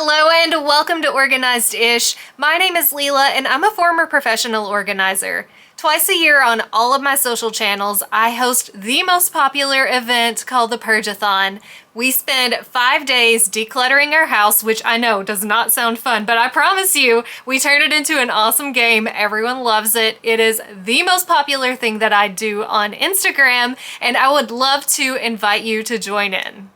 Hello and welcome to Organized-ish. My name is Leela and I'm a former professional organizer. Twice a year on all of my social channels, I host the most popular event called the Purgeathon. We spend 5 days decluttering our house, which I know does not sound fun, but I promise you, we turn it into an awesome game. Everyone loves it. It is the most popular thing that I do on Instagram, and I would love to invite you to join in.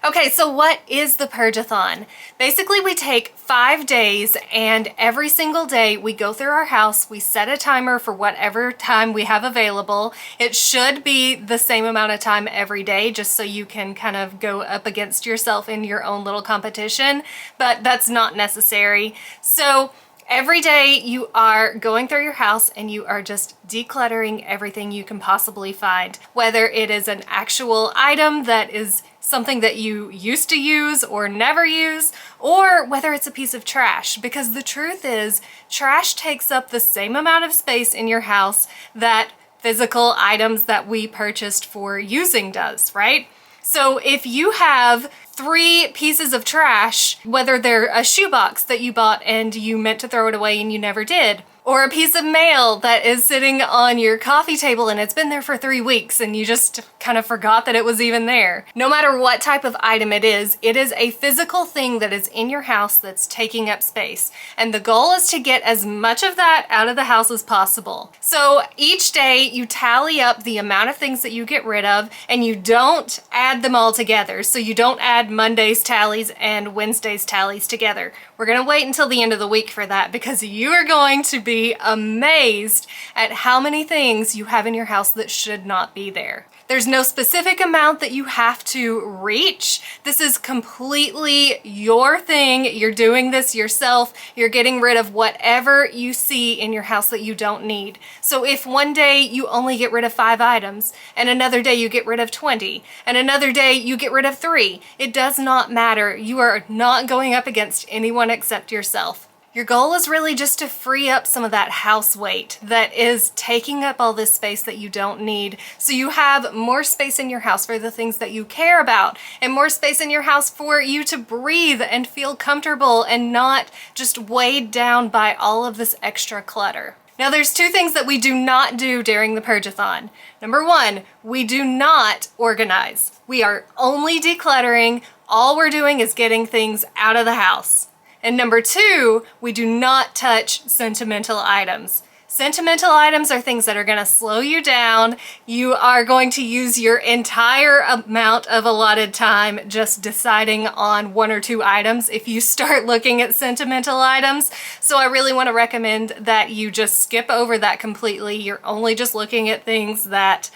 Okay, so what is the Purgeathon? Basically, we take 5 days and every single day we go through our house, we set a timer for whatever time we have available. It should be the same amount of time every day just so you can kind of go up against yourself in your own little competition, but that's not necessary. So every day you are going through your house and you are just decluttering everything you can possibly find, whether it is an actual item that is something that you used to use or never use, or whether it's a piece of trash, because the truth is trash takes up the same amount of space in your house that physical items that we purchased for using does, right? So if you have 3 pieces of trash, whether they're a shoebox that you bought and you meant to throw it away and you never did, or a piece of mail that is sitting on your coffee table and it's been there for 3 weeks and you just kind of forgot that it was even there. No matter what type of item it is a physical thing that is in your house that's taking up space. And the goal is to get as much of that out of the house as possible. So each day you tally up the amount of things that you get rid of and you don't add them all together. So you don't add Monday's tallies and Wednesday's tallies together. We're gonna wait until the end of the week for that because you are going to be amazed at how many things you have in your house that should not be there. There's no specific amount that you have to reach. This is completely your thing. You're doing this yourself. You're getting rid of whatever you see in your house that you don't need. So if one day you only get rid of 5 items, and another day you get rid of 20, and another day you get rid of 3, it does not matter. You are not going up against anyone except yourself. Your goal is really just to free up some of that house weight that is taking up all this space that you don't need, so you have more space in your house for the things that you care about and more space in your house for you to breathe and feel comfortable and not just weighed down by all of this extra clutter. Now there's 2 things that we do not do during the Purgeathon. Number 1, we do not organize. We are only decluttering. All we're doing is getting things out of the house. And number 2, we do not touch sentimental items. Sentimental items are things that are going to slow you down. You are going to use your entire amount of allotted time just deciding on 1 or 2 items if you start looking at sentimental items. So I really want to recommend that you just skip over that completely. You're only just looking at things that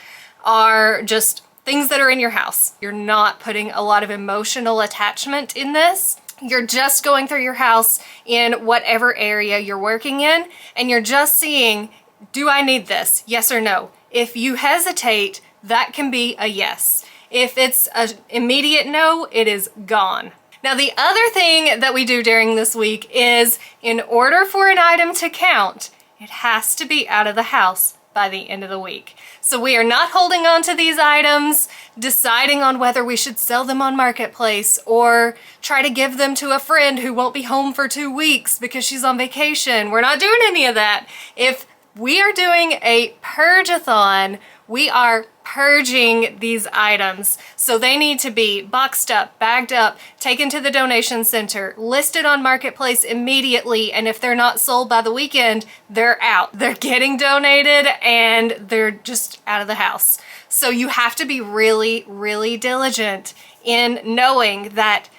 are just things that are in your house. You're not putting a lot of emotional attachment in this. You're just going through your house in whatever area you're working in, and you're just seeing, do I need this? Yes or no? If you hesitate, that can be a yes. If it's an immediate no, it is gone. Now, the other thing that we do during this week is, in order for an item to count, it has to be out of the house by the end of the week. So we are not holding on to these items, deciding on whether we should sell them on Marketplace or try to give them to a friend who won't be home for 2 weeks because she's on vacation. We're not doing any of that. If we are doing a Purgeathon, we are purging these items. So they need to be boxed up, bagged up, taken to the donation center, listed on Marketplace immediately, and if they're not sold by the weekend, they're out. They're getting donated and they're just out of the house. So you have to be really, really diligent in knowing that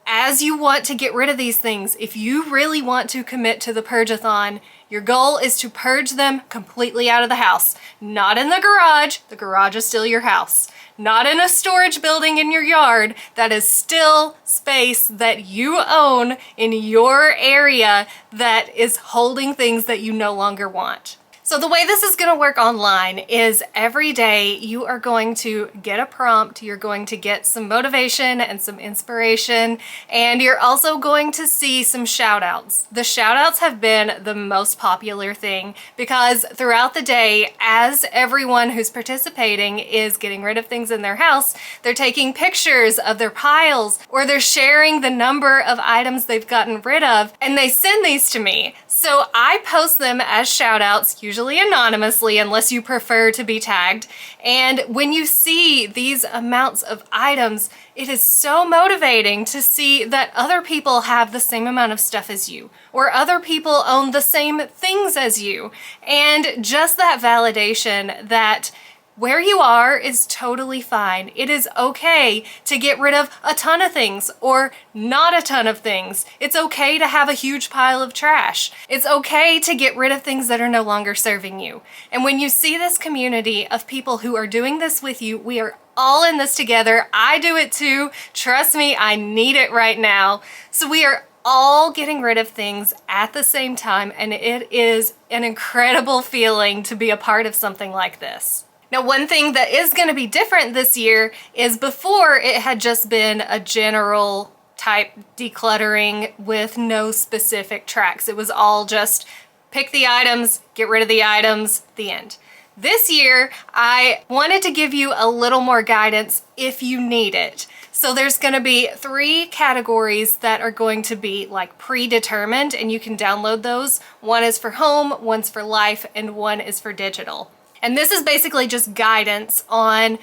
as you want to get rid of these things, if you really want to commit to the Purgeathon, your goal is to purge them completely out of the house. Not in the garage is still your house. Not in a storage building in your yard, that is still space that you own in your area that is holding things that you no longer want. So the way this is going to work online is every day you are going to get a prompt, you're going to get some motivation and some inspiration, and you're also going to see some shout outs. The shout outs have been the most popular thing because throughout the day, as everyone who's participating is getting rid of things in their house, they're taking pictures of their piles or they're sharing the number of items they've gotten rid of, and they send these to me. So I post them as shout outs, usually anonymously unless you prefer to be tagged. And when you see these amounts of items, it is so motivating to see that other people have the same amount of stuff as you, or other people own the same things as you. And just that validation that where you are is totally fine. It is okay to get rid of a ton of things or not a ton of things. It's okay to have a huge pile of trash. It's okay to get rid of things that are no longer serving you. And when you see this community of people who are doing this with you, we are all in this together. I do it too. Trust me, I need it right now. So we are all getting rid of things at the same time, and it is an incredible feeling to be a part of something like this. Now, one thing that is going to be different this year is before it had just been a general type decluttering with no specific tracks. It was all just pick the items, get rid of the items, the end. This year, I wanted to give you a little more guidance if you need it. So there's going to be 3 categories that are going to be like predetermined, and you can download those. One is for home, one's for life, and one is for digital. And this is basically just guidance on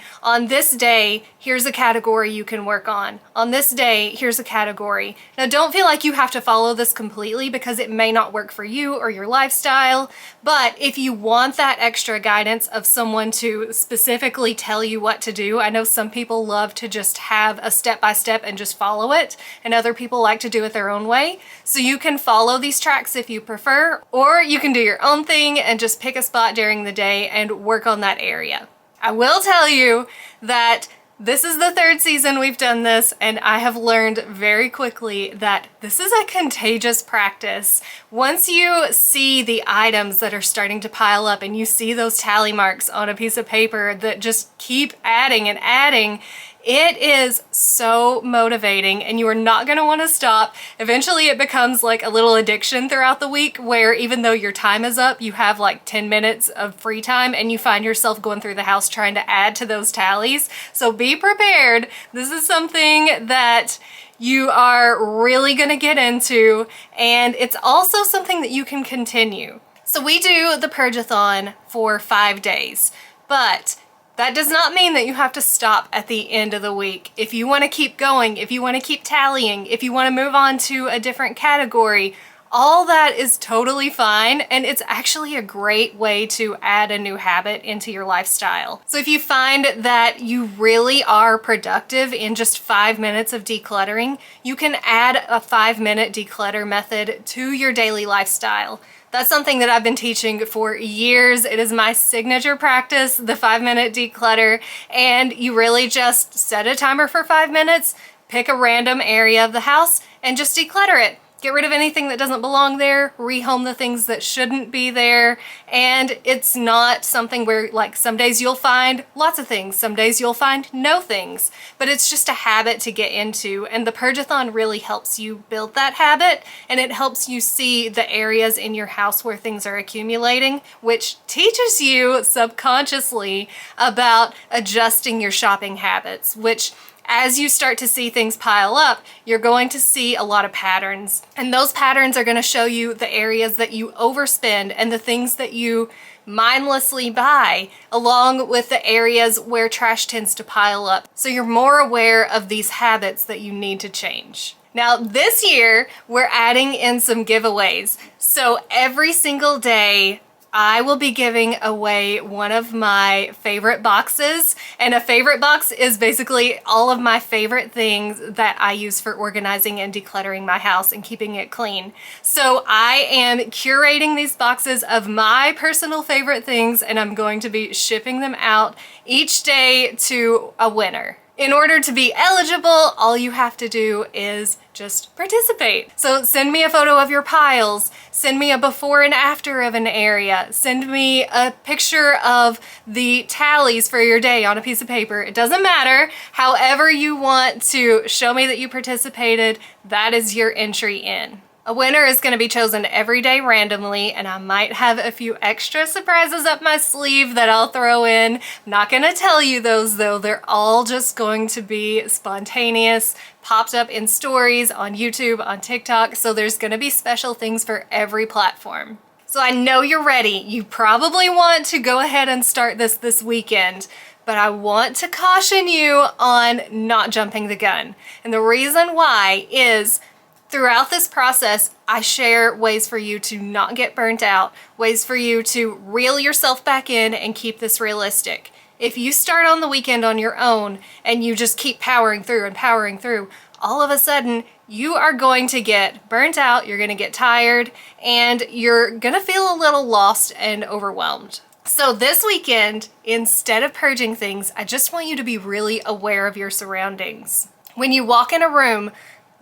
this day, here's a category you can work on. On this day, here's a category. Now, don't feel like you have to follow this completely because it may not work for you or your lifestyle. But if you want that extra guidance of someone to specifically tell you what to do, I know some people love to just have a step-by-step and just follow it, and other people like to do it their own way. So you can follow these tracks if you prefer, or you can do your own thing and just pick a spot during the day and work on that area. I will tell you that this is the 3rd season we've done this, and I have learned very quickly that this is a contagious practice. Once you see the items that are starting to pile up and you see those tally marks on a piece of paper that just keep adding and adding, it is so motivating and you are not going to want to stop. Eventually it becomes like a little addiction throughout the week where even though your time is up, you have like 10 minutes of free time and you find yourself going through the house trying to add to those tallies. So be prepared. This is something that you are really going to get into, and it's also something that you can continue. So we do the Purgeathon for 5 days, but that does not mean that you have to stop at the end of the week. If you want to keep going, if you want to keep tallying, if you want to move on to a different category, all that is totally fine, and it's actually a great way to add a new habit into your lifestyle. So if you find that you really are productive in just 5 minutes of decluttering, you can add a 5-minute declutter method to your daily lifestyle. That's something that I've been teaching for years. It is my signature practice, the 5-minute declutter, and you really just set a timer for 5 minutes, pick a random area of the house, and just declutter it. Get rid of anything that doesn't belong there, rehome the things that shouldn't be there, and it's not something where like some days you'll find lots of things, some days you'll find no things, but it's just a habit to get into, and the Purgeathon really helps you build that habit, and it helps you see the areas in your house where things are accumulating, which teaches you subconsciously about adjusting your shopping habits, which as you start to see things pile up, you're going to see a lot of patterns. And those patterns are going to show you the areas that you overspend and the things that you mindlessly buy, along with the areas where trash tends to pile up. So you're more aware of these habits that you need to change. Now this year, we're adding in some giveaways. So every single day, I will be giving away one of my favorite boxes, and a favorite box is basically all of my favorite things that I use for organizing and decluttering my house and keeping it clean. So I am curating these boxes of my personal favorite things, and I'm going to be shipping them out each day to a winner. In order to be eligible, all you have to do is just participate. So send me a photo of your piles, send me a before and after of an area, send me a picture of the tallies for your day on a piece of paper. It doesn't matter. However you want to show me that you participated, that is your entry in. A winner is going to be chosen every day randomly, and I might have a few extra surprises up my sleeve that I'll throw in. I'm not going to tell you those though. They're all just going to be spontaneous, popped up in stories on YouTube, on TikTok, so there's going to be special things for every platform. So I know you're ready. You probably want to go ahead and start this weekend, but I want to caution you on not jumping the gun. And the reason why is throughout this process, I share ways for you to not get burnt out, ways for you to reel yourself back in and keep this realistic. If you start on the weekend on your own and you just keep powering through and powering through, all of a sudden you are going to get burnt out, you're going to get tired, and you're going to feel a little lost and overwhelmed. So this weekend, instead of purging things, I just want you to be really aware of your surroundings. When you walk in a room,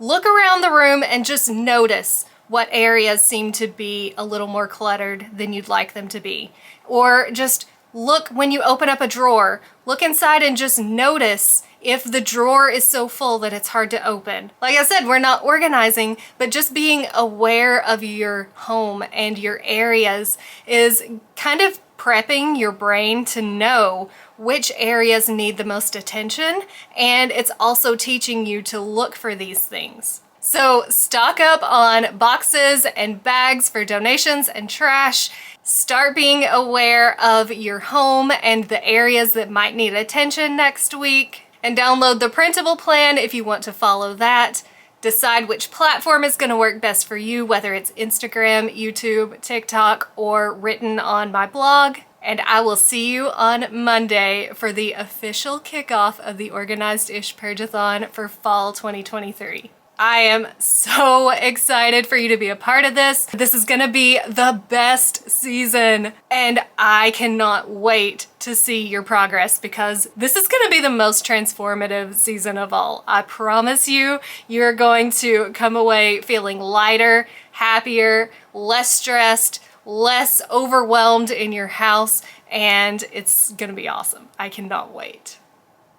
look around the room and just notice what areas seem to be a little more cluttered than you'd like them to be. Or just look when you open up a drawer, look inside and just notice if the drawer is so full that it's hard to open. Like I said, we're not organizing, but just being aware of your home and your areas is kind of prepping your brain to know which areas need the most attention, and it's also teaching you to look for these things. So stock up on boxes and bags for donations and trash. Start being aware of your home and the areas that might need attention next week, and download the Printable plan if you want to follow that. Decide which platform is going to work best for you, whether it's Instagram, YouTube, TikTok, or written on my blog. And I will see you on Monday for the official kickoff of the Organized-ish Purge-A-Thon for fall 2023. I am so excited for you to be a part of this. This is gonna be the best season, and I cannot wait to see your progress because this is gonna be the most transformative season of all. I promise you, you're going to come away feeling lighter, happier, less stressed, less overwhelmed in your house, and it's gonna be awesome. I cannot wait.